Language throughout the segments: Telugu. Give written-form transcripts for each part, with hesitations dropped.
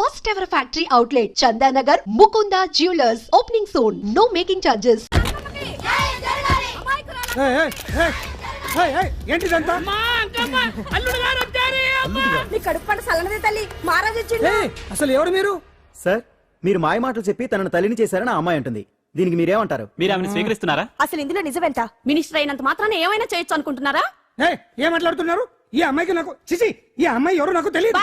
first ever factory outlet, Chandanagar, Mukunda Jewelers, opening soon. No making charges. ఏంటిదంతా? అసలు ఎవరు మీరు? సార్, మీరు మాయ మాటలు చెప్పి తనను తల్లిని చేశారని ఆ అమ్మాయి అంటుంది. దీనికి మీరేమంటారు? మీరు ఆమెను స్వీకరిస్తున్నారా? అసలు ఇందులో నిజమేంట? మినిస్టర్ అయినంత మాత్రాన ఏమైనా చేయొచ్చు అనుకుంటున్నారా? ఏం మాట్లాడుతున్నారు? ఈ అమ్మాయికి నాకు చిచి, ఈ అమ్మాయి ఎవరు నాకు తెలియదు.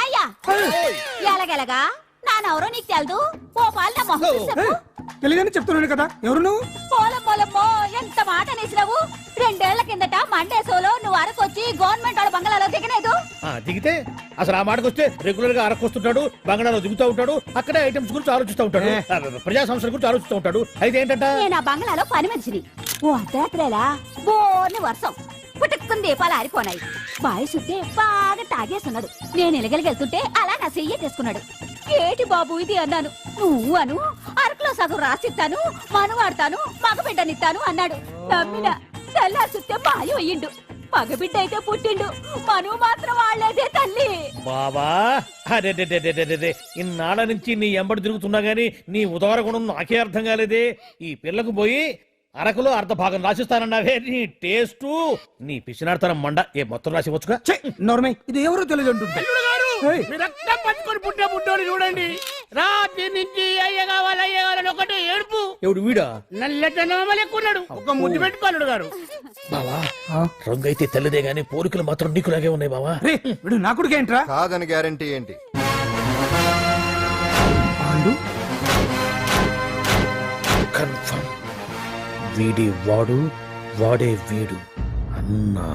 ఎలాగెలగా నానెవరో నీకు తెలదు. ఓ పాలన మొహం చెప్పు. తెలియదని చెప్తున్నాను కదా. ఎవరు నువ్వు? పోలమ్మో ఎంత మాట అనేసినావు. 2 ఏళ్ల కిందట మండేసోలో నువ్వు అరకొచ్చి గవర్నమెంట్ వాళ్ళ బంగాళాలో దిగలేదు. దిగితే అసలు ఆ మాటకు వస్తే రెగ్యులర్ గా అరకొస్తుంటాడు, బంగాళాలో దిగుతూ ఉంటాడు, అక్కడే ఐటమ్స్ గురించి ఆలోచిస్తూ ఉంటాడు, ప్రజా సంస్థల గురించి ఆలోచిస్తూ ఉంటాడు. అయితే ఏంటంట, నేను ఆ బంగాళాలో పని మనిషిని. ఓ అర్ధరాత్రేలా బోర్ని వర్షం పుట్టుకుని దీపాలు ఆరిపోనాయి. బాయి చుట్టే బాగా తాగేస్తున్నాడు. నేను ఎలగలిగెళ్తుంటే అలా నా చెయ్యి తీసుకున్నాడు. ఏటి బాబు ఇది అన్నాను. నువ్వు అను అరకులో సగం రాసిస్తాను, మనువాడతాను, మగబిడ్డనిస్తాను అన్నాడు. నమ్మిన తెల్లారి చుట్టే బాయి అయ్యిండు. మగబిడ్డ అయితే పుట్టిండు, మనువు మాత్రం వాళ్ళేదే తల్లి. బాబా అరే ఇన్నాళ్ళ నుంచి నీ ఎంబడి తిరుగుతున్నా గానీ నీ ఉదార గుణం నాకే అర్థం కాలేదే. ఈ పిల్లకు పోయి అరకులో అర్ధ భాగం రాసిస్తానన్నావే, నీ టేస్టు నీ పిచ్చినాడతనం మండ. ఏ మొత్తం రాసివచ్చుగా. నోర్మై, ఇది ఎవరో తెలియదు అంటుంది. పట్టుకొని పుట్టే పుట్టోని చూడండి. రాత్రి నుంచి అయ్య కావాలని ఒకటే ఏడుపు. ఎవడు వీడా? నల్లెక్కున్నాడు. ఒక ముద్దు పెట్టుకోలేడు గారు. బావా రంగు అయితే తెల్లదే గానీ పోలికలు మాత్రం నీకులాగే ఉన్నాయి బావా. వీడు నా కొడుకు ఏంట్రా? కాదని గ్యారంటీ ఏంటి? కన్ఫర్మ్ వీడి వాడు, వాడే వీడు. అన్నా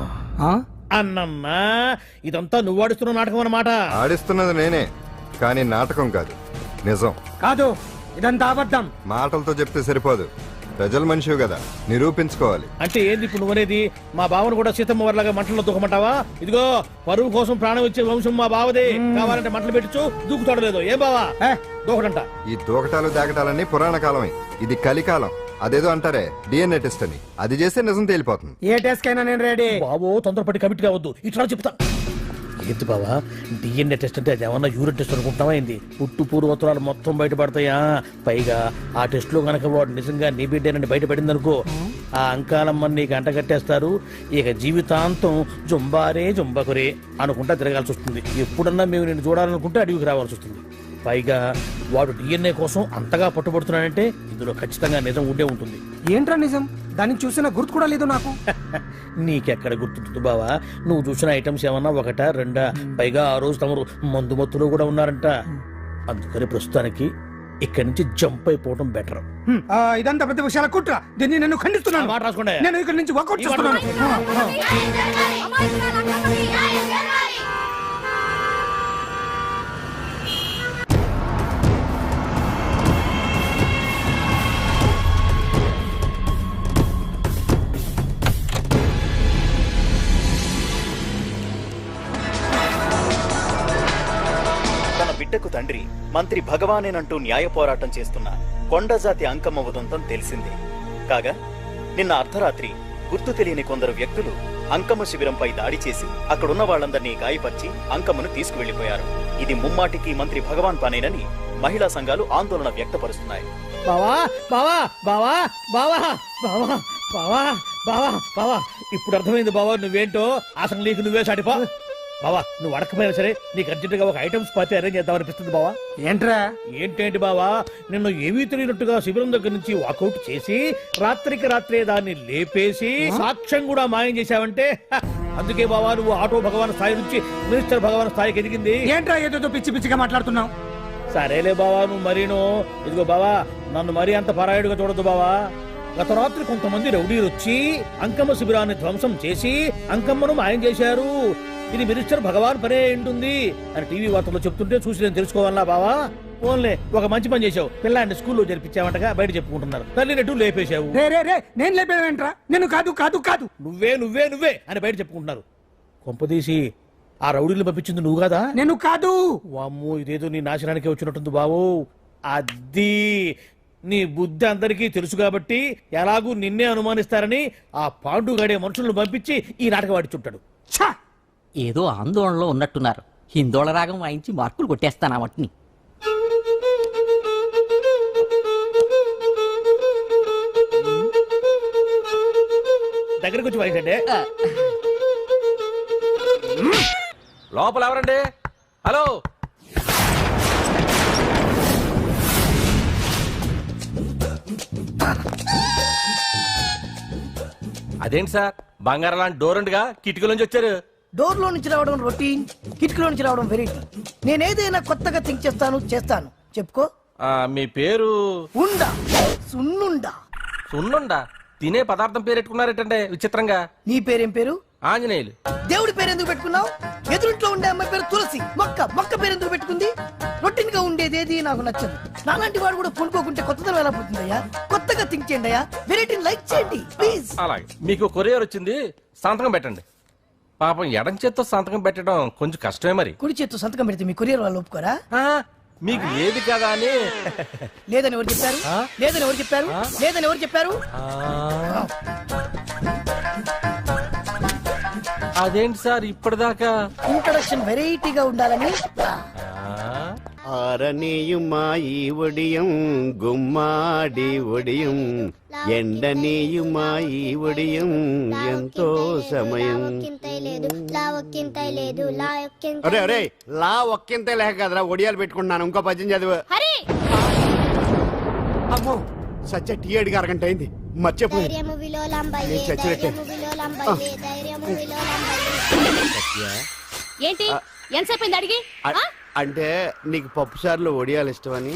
అన్నమ్మా, ఇదంతా నువ్వు ఆడిస్తున్న నాటకం అన్నమాట. ఆడిస్తున్నది నేనే, కానీ నాటకం కాదు, నిజం కాదు. ఇదంతా అబద్ధం. మాటలతో చెప్తే సరిపోదు, ప్రజల మనిషివి కదా, నిరూపించుకోవాలి. అంటే ఏంది ఇప్పుడు నువ్వనేది? మా బావను కూడా సీతమ్మ వారిలాగా మంటల్లో దూకమంటావా? ఇదిగో పరువు కోసం ప్రాణం ఇచ్చే వంశం మా బావదే. కావాలంటే మంటలు పెట్టచ్చు, దూకుతాడు లేదు. ఏం బావా దూకడంట? ఈ దూకటాలు దాకటాలన్నీ పురాణ కాలమే, ఇది కలికాలం. అదేదో అంటారే డిఎన్ఏ టెస్ట్ అని, అది చేస్తే నిజం తేలిపోతుంది. ఏ టెస్ట్ కైనా నేను రెడీ. బావో తొందరపడి కమిట్ కావద్దు, ఇట్లా చెప్తా. ఏంటి బావా డిఎన్ఏ టెస్ట్ అంటే అది ఏమన్నా యూరిన్ టెస్ట్ అనుకుంటావా? ఏంది పుట్టు పూర్వోత్తరాలు మొత్తం బయటపడతాయా? పైగా ఆ టెస్ట్ లో గనక వాడు నిజంగా నీ బిడ్డేనని బయటపడింది అనుకో, ఆ అంకాలమ్మని నీకు అంట కట్టేస్తారు. ఇక జీవితాంతం జుంబారే జుంబకురే అనుకుంటా తిరగాల్సి వస్తుంది. ఎప్పుడన్నా మేము నేను చూడాలనుకుంటే అడవికి రావాల్సి వస్తుంది. పైగా వాడు డిఎన్ఏ కోసం అంతగా పట్టుబడుతున్నాడంటే ఇందులో ఖచ్చితంగా నిజం ఉండే ఉంటుంది. ఏంట్రా నిజం? దాన్ని చూసిన గుర్తు కూడా లేదు నాకు. నీకెక్కడ గుర్తుంటుంది బావా? నువ్వు చూసిన ఐటమ్స్ ఏమన్నా ఒకటా రెండా? పైగా ఆ రోజు తమరు మందు మత్తులో కూడా ఉన్నారంట. అందుకని ప్రస్తుతానికి ఇక్కడి నుంచి జంప్ అయిపోవడం బెటర్. ఇదంతా పెద్ద విషయాల కుట్ర. దీన్ని నేను ఖండిస్తున్నాను. మాట రాసుకోండి. నేను ఇక్కడి నుంచి వాకౌట్ చేస్తున్నాను. బిడ్డకు తండ్రి మంత్రి భగవానేనంటూ న్యాయ పోరాటం చేస్తున్న కొండజాతి అంకమ్మ ఉదంతం తెలిసిందే. కాగా నిన్న అర్ధరాత్రి గుర్తు తెలియని కొందరు వ్యక్తులు అంకమ్మ శిబిరంపై దాడి చేసి అక్కడున్న వాళ్లందరినీ గాయపరిచి అంకమ్మను తీసుకువెళ్లిపోయారు. ఇది ముమ్మాటికి మంత్రి భగవాన్ పనేనని మహిళా సంఘాలు ఆందోళన వ్యక్తపరుస్తున్నాయి. బావా బావా బావా బావా బావా బావా బావా బావా ఇప్పుడు అర్థమైంది బావా నువ్వేంటో. అసలు నీకు నువ్వే సాటిపా బావా. నువ్వు అడకపోయినా సరే నీకు అర్జెంట్ గా ఒక ఐటమ్స్ పార్టీ అరేంజ్ చేద్దామనిపిస్తుంది బావా. ఏంట్రా? ఏంటేంటి బావా, నిన్ను ఏమీ తెలియనట్టుగా శిబిరం దగ్గర నుంచి వాకౌట్ చేసి రాత్రికి రాత్రే దాన్ని లేపేసి సాక్ష్యం కూడా మాయం చేశావంటే అందుకే బావా నువ్వు ఆటో భగవాన్ స్థాయి నుంచి మినిస్టర్ భగవాన్ స్థాయికి ఎదిగింది. ఏంట్రా ఏదో పిచ్చి పిచ్చిగా మాట్లాడుతున్నావు? సరేలే బావా నువ్వు మరీను. ఇదిగో బావా నన్ను మరీ అంత పరాయుడుగా చూడద్దు బావా. గత రాత్రి కొంతమంది రౌడీలు వచ్చి అంకమ్మ శిబిరాన్ని ధ్వంసం చేసి అంకమ్మను మాయం చేశారు. ఇది మినిస్టర్ భగవాన్ పనే ఉంటుంది అని టీవీ వార్తల్లో చెప్తుంటే చూసి నేను తెలుసుకోవాలా బావా. ఓన్లే ఒక మంచి పని చేశావు, పిల్లాన్ని స్కూల్లో జరిపించావంటగా బయట చెప్పుకుంటున్నారు. తల్లి నెట్టు లేపేశావు. నేను లేపేవేంట్రా? నేను కాదు కాదు కాదు నువ్వే నువ్వే నువ్వే అని బయట చెప్పుకుంటున్నారు. కొంపదీసి ఆ రౌడీలు పంపించింది నువ్వు కాదా? నేను కాదు. వామ్మో ఇదేదో నీ నాశనానికి వచ్చినట్టుంది బావు. అది నీ బుద్ధి అందరికీ తెలుసు కాబట్టి ఎలాగూ నిన్నే అనుమానిస్తారని ఆ పాండుగాడే మనుషులను పంపించి ఈ నాటకం ఆడిచుంటాడు. ఏదో ఆందోళనలో ఉన్నట్టున్నారు. హిందోళ రాగం వాయించి మార్కులు కొట్టేస్తాను వాటిని. దగ్గరకు వచ్చి వాయించండి. లోపల ఎవరండి? హలో, అదేంటి సార్ బంగారం లాంటి డోర్ ఉండగా కిటికీ నుంచి వచ్చారు? డోర్ లో నుంచి రావడం రొటీన్, కిటికీలో నుంచి రావడం వెరైటీ. నేనేదైనా కొత్తగా థింక్ చేస్తాను. చెప్పుకో. మీ పేరు? ఉండా, సున్నుండా. సున్నుండా? తినే పదార్థం పేరు పెట్టుకున్నారేటండి విచిత్రంగా. నీ పేరేం పేరు? ఆంజనేయులు. దేవుడి పేరు ఎందుకు పెట్టుకున్నావు? ఎదురింట్లో ఉండే అమ్మాయి పేరు తులసి. మొక్క పేరు ఎందుకు పెట్టుకుంది? రొటీన్ గా ఉండేదేది నాకు నచ్చదు. నాలాంటి వాడు కూడా పూనుకోకుంటే కొత్తదనం ఎలా పోతుందయ్యా? కొత్తగా థింక్ చేయండి అయ్యా. వెరైటీని లైక్ చేయండి ప్లీజ్. అలాగే, మీకు కొరియర్ వచ్చింది, సంతకం పెట్టండి. పాపం ఎడం చేత్తో సంతకం పెట్టడం కొంచెం కష్టమే మరి. కుడి చేత్తో సంతకం పెడితే మీ కొరియర్ వాళ్ళు ఒప్పుకోరా? మీకు లేదు కదా అని. లేదని ఎవరు చెప్పారు? లేదని ఎవరు చెప్పారు? లేదని ఎవరు చెప్పారు? అదేంటి సార్ ఇప్పటిదాకా? ఇంట్రడక్షన్ వెరైటీగా ఉండాలని. ఆరనీయుమాయి ఒడియం గుమ్మాడి ఒడియం ఎండనీయుమాయి ఒడియం ఎంతో సమయం. అరే అరే లా ఒక్కింతే లేక కదరా ఒడియాలు పెట్టుకుంటున్నాను. ఇంకో పద్యం చదివు. అమ్మో సత్య టీ అడిగి అరగంట అయింది, మర్చిపోయింది. ఏంటి ఎంతసేపు అడిగి? అంటే నీకు పప్పు సార్లు ఒడియాలు ఇష్టమని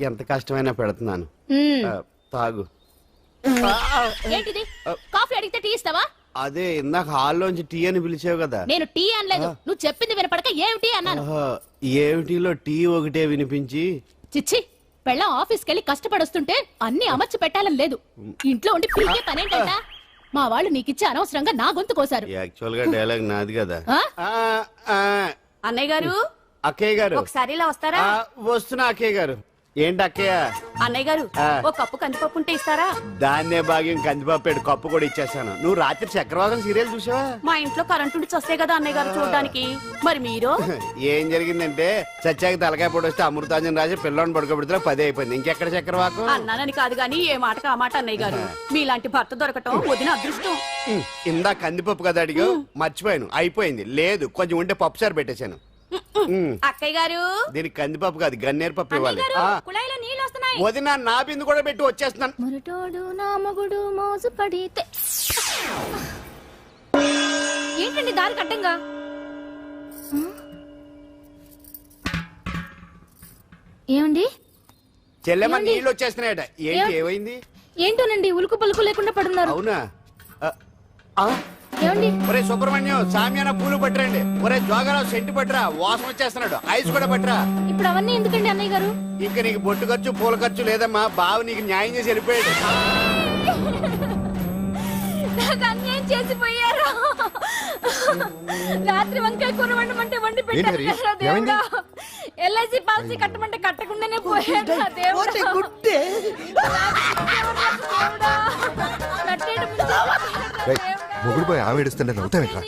ఎంత కష్టమైనా పెడుతున్నాను. తాగు. ఏంటిది? కాఫీ అడిగితే టీ ఇస్తావా? అదే ఇందాక హాల్లోంచి టీ అని పిలిచావు కదా. నేను టీ అనలేదు, నువ్వు చెప్పింది వినపడక ఏమిటి అన్నాను. ఏమిటిలో టీ ఒకటే వినిపించి. చిచ్చి, పెళ్ళం ఆఫీస్కి వెళ్ళి కష్టపడొస్తుంటే అన్ని అమర్చి పెట్టాలని లేదు. ఇంట్లో ఉండి పీకే పనేంటంట? మా వాళ్ళు నీకిచ్చి అనవసరంగా నా గొంతు కోసారు. యాక్చువల్ గా డైలాగ్ నాది కదా. అన్నయ్య గారు, అక్కయ్య గారు ఒకసారి ఇలా వస్తారా? వస్తున్నా అక్కయ్య గారు. ఏంటి అక్కయ్య? అన్నయ్య గారు, ఒక కప్పు కందిపప్పు ఉంటే ఇస్తారా? దాన్నే భాగ్యం కందిపాపేడు కప్పు కూడా ఇచ్చేసాను. నువ్వు రాత్రి చక్రవాకం సీరియల్ చూసావా? మా ఇంట్లో కరెంటు ఉండి వస్తే కదా అన్నయ్య గారు చూడడానికి. మరి మీరు? ఏం జరిగిందంటే సత్యాకి తలకాయ పొడి వస్తే అమృతాంజన్ రాజు పిల్లని పడుకోబెడితే 10 అయిపోయింది. ఇంకెక్కడ చక్రవాకం? అన్నానని కాదు గాని ఏ మాటకు ఆ మాట అన్నయ్య గారు. మీలాంటి భర్త దొరకటం వదిన అదృష్టం. ఇందా కందిపప్పు కదా అడిగా, మర్చిపోయాను. అయిపోయింది. లేదు కొంచెం ఉంటే పప్పు సార్ పెట్టేశాను. అక్కయ్య గారు, దీనికి కందిపప్పు కాదు గన్నేరు పప్పు ఇవ్వాలి. కుళాయిలో నీళ్ళు వస్తున్నాయి. వదిన నా బిందు కూడా పెట్టి వచ్చేస్తున్నాను. మురటోడు నా మగుడు మోసు పడితే. ఏంటండి దారి కట్టంగా? ఏమండి? చెల్లెమ్మ నీళ్ళు వచ్చేస్తున్నాయట. ఏంటి ఏమైంది? ఏంటోనండి ఉలుకు పలుకు లేకుండా పడున్నారు. అవునా? ఏమండి? ఒరే సుబ్రహ్మణ్యం సామ్యాన పూలు పట్టరండి. ఒరే జోగరావు సెంటు పట్టరా, వాసన వచ్చేస్తున్నాడు. ఐస్ కూడా పట్టరా. ఇప్పుడు అవన్నీ ఎందుకండి అన్నయ్య గారు? ఇంకా నీకు బొట్టు ఖర్చు పూల ఖర్చు లేదమ్మా. బావ నీకు న్యాయం చేసి వెళ్ళిపోయాడు. అన్యాయం చేసిపోయారు. రాత్రి వంకాయ కూర వండమంటే వండి పెట్టారు. ఎల్ఐసి పాలసీ కట్టమంటే కట్టకుండానే పోయాడు. మొగుడు పోయి ఆమె ఏడుస్తుంటే నవ్వుతావేట్రా?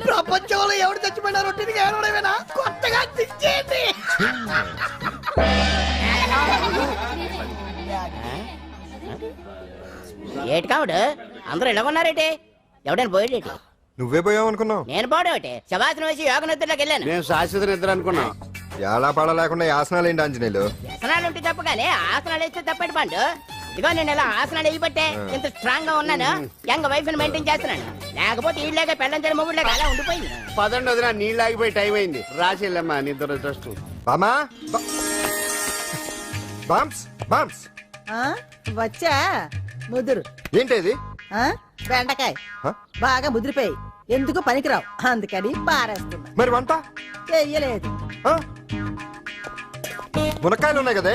ప్రపంచంలో ఎవరు చచ్చిపోయినా రొట్టెని ఏడవడమేనా? కొత్తగా థింక్ చేయండి. ఏటి కావుడు అందరూ ఇలా ఉన్నారేటి? ఎవడైనా పోయేటి? నువ్వే పోయావు అనుకున్నావు. నేను పోవడం శవాసనం వేసి యోగ నిద్రలోకి వెళ్ళాను. నేను శాశ్వత నిద్ర అనుకున్నాం. ఎలా పడ లేకుండా ఆసనాలు ఏంటి ఆంజనేయులు? ఆసనాలు ఉంటే తప్ప కానీ ఆసనాలు వేస్తే తప్పటి పండు. ఇదిగో నేను ఇలా ఆసనాలు వేయబట్టే ఇంత స్ట్రాంగ్ గా ఉన్నాను. యంగ్ వైఫ్ ని మెయింటైన్ చేస్తున్నాను. లేకపోతే ఇళ్ళగా పెళ్ళంచని మొగుళ్ళగా అలా ఉండిపోయింది. పదండి వదిన, నీళ్ళు ఆగిపోయి టైం అయింది. రాసి వెళ్ళమ్మా నిద్ర ట్రస్ట్. బామా బామ్స్ బామ్స్ వచ్చా ముదురు. ఏంటి బెండకాయ బాగా ముదిరిపోయి ఎందుకు పనికిరావు, అందుకని పారేస్తున్నా. మరి వంట చెయ్యలేదు. మునక్కాయలు ఉన్నాయి కదే,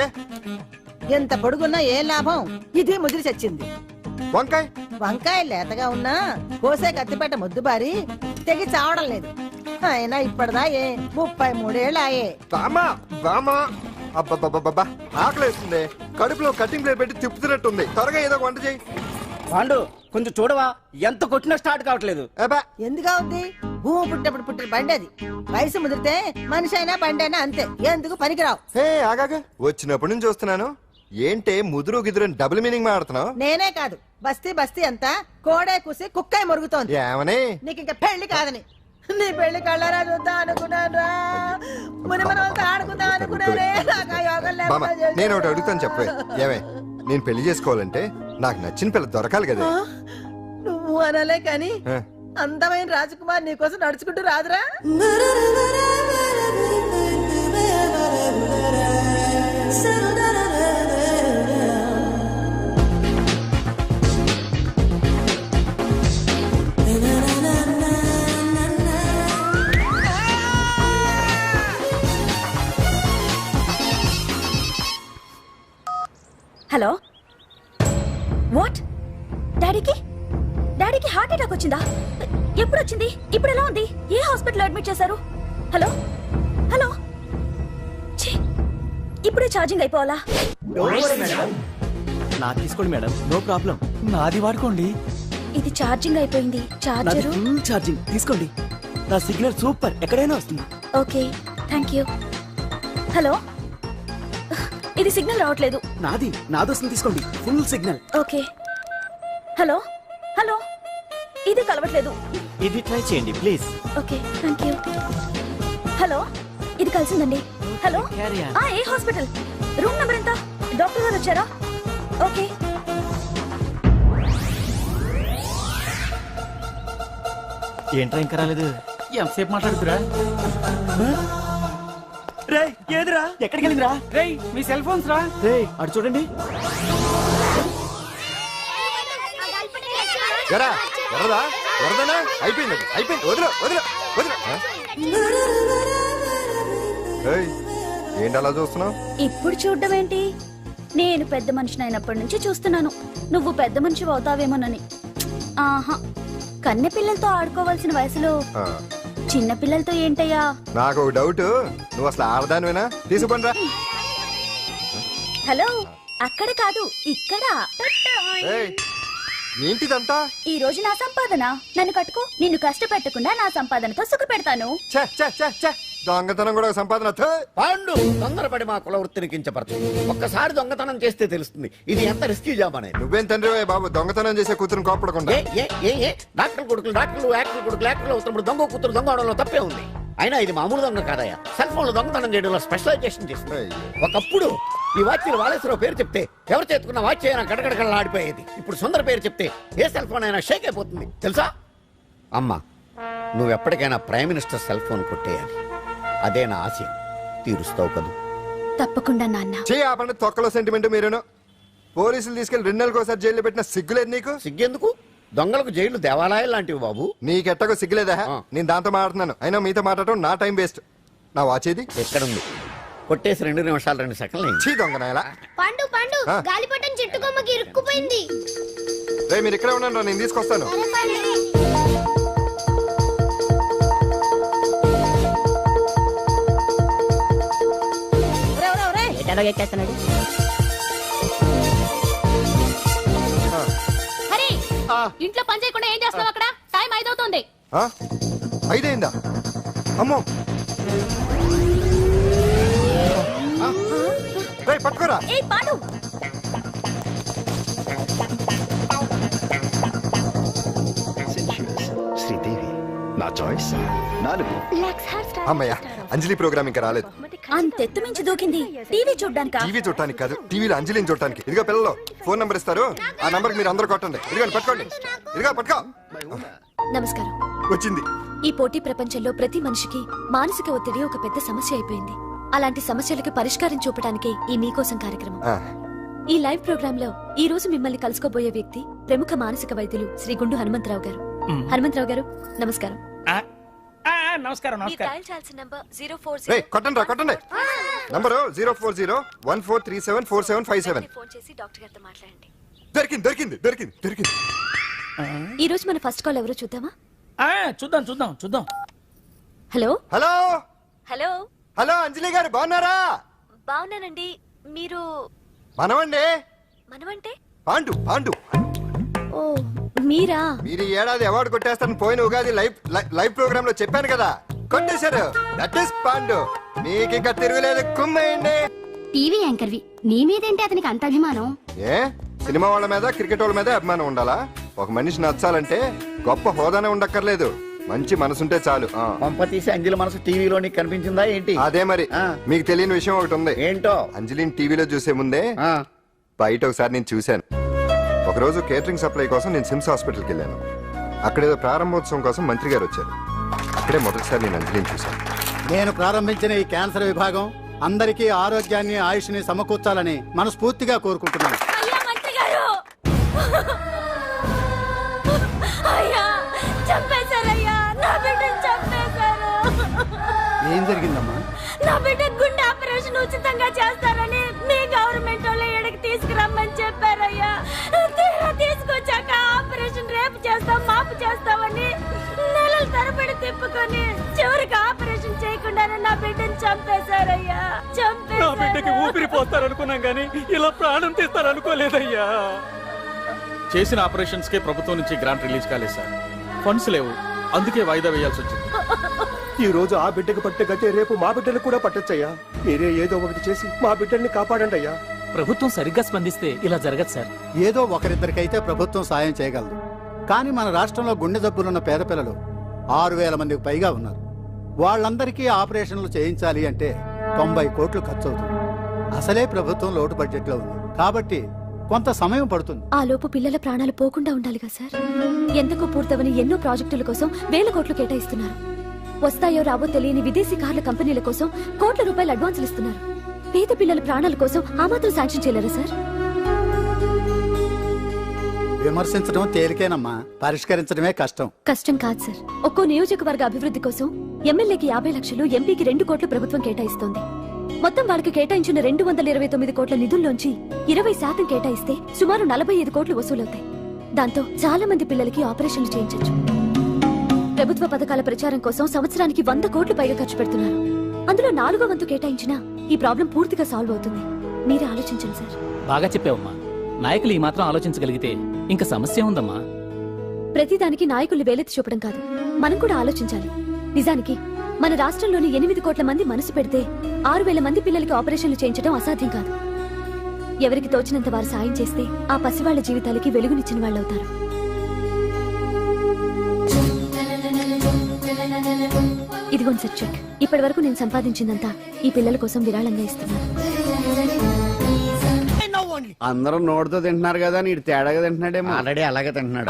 ఎంత పొడుగున్నా ఏం లాభం? ఇది ముదిరి చచ్చింది. వంకాయ వంకాయ లేతగా ఉన్నా కోసే కత్తిపేట ముద్దు బారి తెగి చావడం లేదు. అయినా ఇప్పటిదా 33 ఏళ్ళు ఆయే. బామా బామా అబ్బబ్బబ్బబ్బా ఆకలేస్తుంది. కడుపులో కటింగ్ ప్లేట్ పెట్టి తిప్పుతున్నట్టుంది. త్వరగా ఏదో వంట చేయి. పాండు కొంచెం చూడవా, ఎంత కొట్టినా స్టార్ట్ కావట్లేదు. ఎందుగా ఉంది? భూమి పుట్టినప్పుడు పుట్టిన బండి అది. వయసు ముదిరితే మనిషి అయినా బండి అయినా అంతే. ఎందుకు పనికిరావు. ఆగాగా వచ్చినప్పటి నుంచి చూస్తున్నాను. ఏంటే ముదురు గిదురు డబుల్ మీనింగ్ మాడుతున్నావు? నేనే కాదు బస్తీ బస్తీ అంతా కోడే కూసి కుక్కే మురుగుతోంది. ఏమని? నీకు ఇంకా పెళ్లి కాదని. నీ పెళ్లి కళ్ళరా చూద్దాం అనుకున్నాను రా. ముని మనవలతో ఆడుకుందాం అనుకున్నానే. నాకు ఆ యోగం బామ్మ, లేకుండా నేను ఒకటి అడుగుతాను చెప్పే. ఏమే, నేను పెళ్లి చేసుకోవాలంటే నాకు నచ్చిన పిల్ల దొరకాలి కదా. నువ్వు అనలే కానీ ఆ, అందమైన రాజకుమార్ నీకోసం నడుచుకుంటూ రాదురా. Hello what? డాడీకి హార్ట్ అటాక్ వచ్చిందా? ఎప్పుడు వచ్చింది? ఇప్పుడు ఎలా ఉంది? ఏ హాస్పిటల్ అడ్మిట్ చేశారు? హలో హలో ఛీ, ఇప్పుడే ఛార్జింగ్ అయిపోవాలా? నాకు తీసుకోండి మేడం, నో ప్రాబ్లం. నాది వాడుకోండి. ఇది ఛార్జింగ్ అయిపోయింది. చార్జరు ఫుల్ ఛార్జింగ్ తీసుకోండి. నా సిగ్నల్ సూపర్, ఎక్కడైనా వస్తుంది. Okay thank you. హలో, ఇది సిగ్నల్ రావట్లేదు. నాది వస్తుంది, తీసుకోండి. Full signal. Okay. Hello hello, ఇది కలవట్లేదు. ఇది ట్రై చేయండి please. Okay thank you. Hello, ఇది కలిసిందండి. హలో, ఏ హాస్పిటల్? రూమ్ నెంబర్ ఎంత? డాక్టర్ గారు వచ్చారా? ఓకే. ఏంట్రా ఇంకా రాలేదు? ఎంతసేపు మాట్లాడుతురా? రే ఏదిరా, ఎక్కడికి వెళ్ళిందిరా? రే మీ సెల్ ఫోన్స్ రా. రే అటు చూడండి. ఎరా, ఎర్రదా ఎర్రదనా? అయిపోయింది అయిపోయింది, వదిలే వదిలే వదిలే. ఏయ్, ఏంటి అలా చూస్తున్నావు? ఇప్పుడు చూడ్డం ఏంటి? నేను పెద్ద మనిషిని అయినప్పటి నుంచి చూస్తున్నాను నువ్వు పెద్ద మనిషి అవుతావేమోనని. ఆహా, కన్నె పిల్లలతో ఆడుకోవాల్సిన వయసులో చిన్న పిల్లలతో ఏంటయ్యా? నాకు ఒక డౌట్, నువ్వు అసలు ఆడదానివేనా? తీసుకుపోండిరా. హలో, అక్కడ కాదు ఇక్కడ. ఏయ్, ఏంటిదంతా? ఈ రోజు నా సంపాదన. నన్ను కట్టుకో. నిన్ను కష్టపెట్టకుండా నా సంపాదనతో సుఖ పెడతాను. ఛే, ఛే, ఛే, ఛే. దొంగతనం కూడా ఒక సంపాదన. థూ. పాండు, తొందరపడి మా కుల వృత్తిని కించపరచు. ఒక్కసారి దొంగతనం చేస్తే తెలుస్తుంది ఇది ఎంత రిస్కీ జాబ్ అనేది. నువ్వేం తండ్రి బాబు, దొంగతనం చేసే కూతురుని కోపడకుండా. డాక్టర్ కొడుకులు డాక్టర్లు, యాక్టర్ కొడుకులు యాక్టర్లు అవుతున్నప్పుడు దొంగ కూతురు దొంగ అవడంలో తప్పే ఉంది. అయినా ఇది మామూలు దొంగ కాదయ్యా. సెల్ ఫోన్ లో దొంగతనం చేయడంలో స్పెషలైజేషన్ చేస్తుంది. ఒకప్పుడు ఈ వాచ్లు వాలేశ్వరరావు పేరు చెప్తే ఎవరు చేతుకున్న వాచ్ అయినా గడగడగడలా ఆడిపోయేది. ఇప్పుడు సుందర పేరు చెప్తే ఏ సెల్ ఫోన్ అయినా షేక్ అయిపోతుంది తెలుసా? అమ్మా, నువ్వు ఎప్పటికైనా ప్రైమ్ మినిస్టర్ సెల్ ఫోన్ కొట్టేయాలి. అదే నా ఆశయం. తీరుస్తావు కదూ? తప్పకుండా నాన్న. ఆపండి, తొక్కలో సెంటిమెంట్ మీరేను. పోలీసులు తీసుకెళ్లి 2 నెలలకోసారి జైల్లో పెట్టిన సిగ్గులేదు నీకు? సిగ్గెందుకు? దొంగలకు జైలు దేవాలయాలు లాంటివి బాబు. నీకెట్టకు సిగ్గులేదా? నేను దాంతో మాట్లాడుతున్నాను. అయినా మీతో మాట్లాడటం నా టైం వేస్ట్. నా వాచేది ఎక్కడుంది? కొట్టేసి 2 నిమిషాలు 2 సెకండ్లు. చీ దొంగనాయలా. పండు పండు, గాలిపటం చెట్టు కొమ్మకి ఇరుక్కుపోయింది. రే మీరు ఇక్కడే ఉన్నాను, నేను తీసుకొస్తాను. ఎక్కేస్తున్నాడు. హరి, ఇంట్లో పని చేయకుండా ఏం చేస్తున్నావు అక్కడ? టైం 5 అవుతుంది. 5 అయిందా? అమ్మో, పట్టుకోరా. ఏ పాడు, శ్రీదేవి నా చాయిస్ 4. అమ్మయ్య, అంజలి ప్రోగ్రామ్ ఇంకా రాలేదు. అంతెత్తు మించి దూకింది. టీవీ చూడ్డానికా? టీవీ చూడటానికి కాదు, టీవీలో అంజలిని చూడటానికి. ఇదిగో పిల్లలు, ఫోన్ నంబర్ ఇస్తారు, ఆ నంబర్ మీరు అందరూ కొట్టండి. ఇదిగోండి పట్టుకోండి. ఇదిగో పట్టుకో. నమస్కారం. వచ్చింది. ఈ పోటీ ప్రపంచంలో ప్రతి మనిషికి మానసిక ఒత్తిడి ఒక పెద్ద సమస్య అయిపోయింది. అలాంటి సమస్యలకు పరిష్కారం చూపడానికే ఈ మీకోసం కార్యక్రమం. ఈ లైవ్ ప్రోగ్రామ్ లో ఈ రోజు మిమ్మల్ని కలుసుకోబోయే వ్యక్తి ప్రముఖ మానసిక వైద్యులు శ్రీ గుండు హనుమంతరావు గారు. హనుమంతరావు గారు, నమస్కారం. నమస్కారం. కొట్టండి కొట్టండి. నంబరు 04014374757. ఫోన్ చేసి డాక్టర్ గారితో మాట్లాడండి. దొరికింది దొరికింది దొరికింది దొరికింది. ఈ రోజు మన ఫస్ట్ కాల్ ఎవరో చూద్దామా? చూద్దాం చూద్దాం చూద్దాం. హలో హలో హలో హలో, అంజలి గారు బాగున్నారా? బాగున్నానండి. మీరు? మనమండి. మనమంటే? పాండు పాండు. ఓ మీరా? మీరు ఈ ఏడాది అవార్డు కొట్టేస్తారని పోయిన ఉగాది లైవ్ ప్రోగ్రామ్ లో చెప్పాను కదా, కొట్టేశారు. That is Pandu. మీకు ఇంకా తిరుగులేదు, కుమ్మేయండి. టీవీ యాంకర్వి నీ మీదేంటి అతనికి అంత అభిమానం? ఏ సినిమా వాళ్ళ మీద క్రికెట్ వాళ్ళ మీద అభిమానం ఉండాలా? ఒక మనిషి నచ్చాలంటే గొప్ప హోదానే ఉండక్కర్లేదు, మంచి మనసుంటే చాలు. పంప తీసి అంజలి మనసు టీవీలో నీకు కనిపించిందా ఏంటి? అదే మరి. మీకు తెలియని విషయం ఒకటి ఉంది. ఏంటో? అంజలిని టీవీలో చూసే ముందే బయట ఒకసారి నేను చూశాను. ఒకరోజు కేటరింగ్ సప్లై కోసం నేను సిమ్స్ హాస్పిటల్కి వెళ్ళాను. అక్కడేదో ప్రారంభోత్సవం కోసం మంత్రి గారు వచ్చారు. అక్కడే మొదటిసారి నేను అంజలిని చూశాను. నేను ప్రారంభించిన ఈ క్యాన్సర్ విభాగం అందరికీ ఆరోగ్యాన్ని ఆయుష్ని సమకూర్చాలని మనస్ఫూర్తిగా కోరుకుంటున్నాను. ఏం జరిగిందమ్మా? నా బిడ్డ గుండె ఆపరేషన్ ఉచితంగా చేస్తారని మీ గవర్నమెంట్ వాళ్ళు ఎడకి తీసుకురమ్మని చెప్పారయ్యా. తీరా తీసుకొచ్చాక ఆపరేషన్ రేపు చేస్తాం మాపు చేస్తామని నెలల తరబడి తిప్పుకొని చివరికి ఆపరేషన్ చేయకుండానే నా బిడ్డను చంపేశారయ్యా. నా బిడ్డకి ఊపిరి పోస్తారనుకున్నాం గానీ ఇలా ప్రాణం తీస్తారనుకోలేదయ్యా. చేసిన ఆపరేషన్స్ కే ప్రభుత్వం నుంచి గ్రాంట్ రిలీజ్ కాలేదు సార్. ఫండ్స్ లేవు, అందుకే వాయిదా వేయాల్సి వచ్చింది. ఈ రోజు ఆ బిడ్డకు పట్టే గతే రేపు మా బిడ్డలు కూడా పట్టొచ్చయ్యా. మీరే ఏదో ఒకటి చేసి మా బిడ్డల్ని కాపాడండి అయ్యా. ప్రభుత్వం సరిగ్గా స్పందిస్తే ఇలా జరగదు సార్. ఏదో ఒకరిద్దరికైతే ప్రభుత్వం సాయం చేయగలదు, కానీ మన రాష్ట్రంలో గుండె జబ్బులున్న పేద పిల్లలు 6,000 మందికి పైగా ఉన్నారు. వాళ్ళందరికీ ఆపరేషన్లు చేయించాలి అంటే 90 కోట్లు ఖర్చు అవుతుంది. అసలే ప్రభుత్వం లోటు బడ్జెట్ లో ఉంది కాబట్టి కొంత సమయం పడుతుంది. ఆ లోపు పిల్లల ప్రాణాలు పోకుండా ఉండాలిగా సార్. ఎంతకు పూర్తవని ఎన్నో ప్రాజెక్టుల కోసం వేల కోట్లు కేటాయిస్తున్నారు. వస్తాయో రాబో తెలియని విదేశీ కార్ల కంపెనీల కోసం కోట్ల రూపాయలు అడ్వాన్సులు ఇస్తున్నారు. పేద పిల్లల ప్రాణాల కోసం ఆ మాత్రం శాంక్షన్ చేయలేరా సార్? విమర్శించడం తేలికేనమ్మా, పరిష్కరించడమే కష్టం. కష్టం కాదు సార్. ఒక్కో నియోజకవర్గ అభివృద్ధి కోసం ఎమ్మెల్యేకి 50 లక్షలు, ఎంపీకి 2 కోట్లు ప్రభుత్వం కేటాయిస్తోంది. మొత్తం వాళ్ళకి కేటాయించిన 229 కోట్ల నిధుల్లోంచి 20% కేటాయిస్తే సుమారు 45 కోట్లు వసూలవుతాయి. దాంతో చాలా మంది పిల్లలకి ఆపరేషన్లు చేయించొచ్చు. ప్రభుత్వ పథకాల ప్రచారం కోసం సంవత్సరానికి 100 కోట్లు పైగా ఖర్చు పెడుతున్నారు. అందులో 4వ వంతు కేటాయించినా ఈ ప్రాబ్లం పూర్తిగా సాల్వ్ అవుతుంది. మీరే ఆలోచించండి సార్. బాగా చెప్పావమ్మా. నాయకులు ఈ మాత్రం ఆలోచించగలిగితే ఇంకా సమస్య ఉందమ్మా. ప్రతిదానికి నాయకుల్ని వేలెత్తి చూపడం కాదు, మనం కూడా ఆలోచించాలి. నిజానికి మన రాష్ట్రంలోని 8 కోట్ల మంది మనసు పెడితే 6,000 మంది పిల్లలకి ఆపరేషన్లు చేయించడం అసాధ్యం కాదు. ఎవరికి తోచినంత వారు సాయం చేస్తే ఆ పసివాళ్ల జీవితాలకి వెలుగునిచ్చిన వాళ్ళవుతారు. ఇదిగోండి సార్ చెక్. ఇప్పటి వరకు నేను సంపాదించిందంతా ఈ పిల్లల కోసం విరాళంగా ఇస్తున్నాను. అందరూ నోటితో తింటున్నారు కదా, నీడు తేడాగా తింటున్నాడేమో. ఆల్రెడీ అలాగే తింటున్నాడు.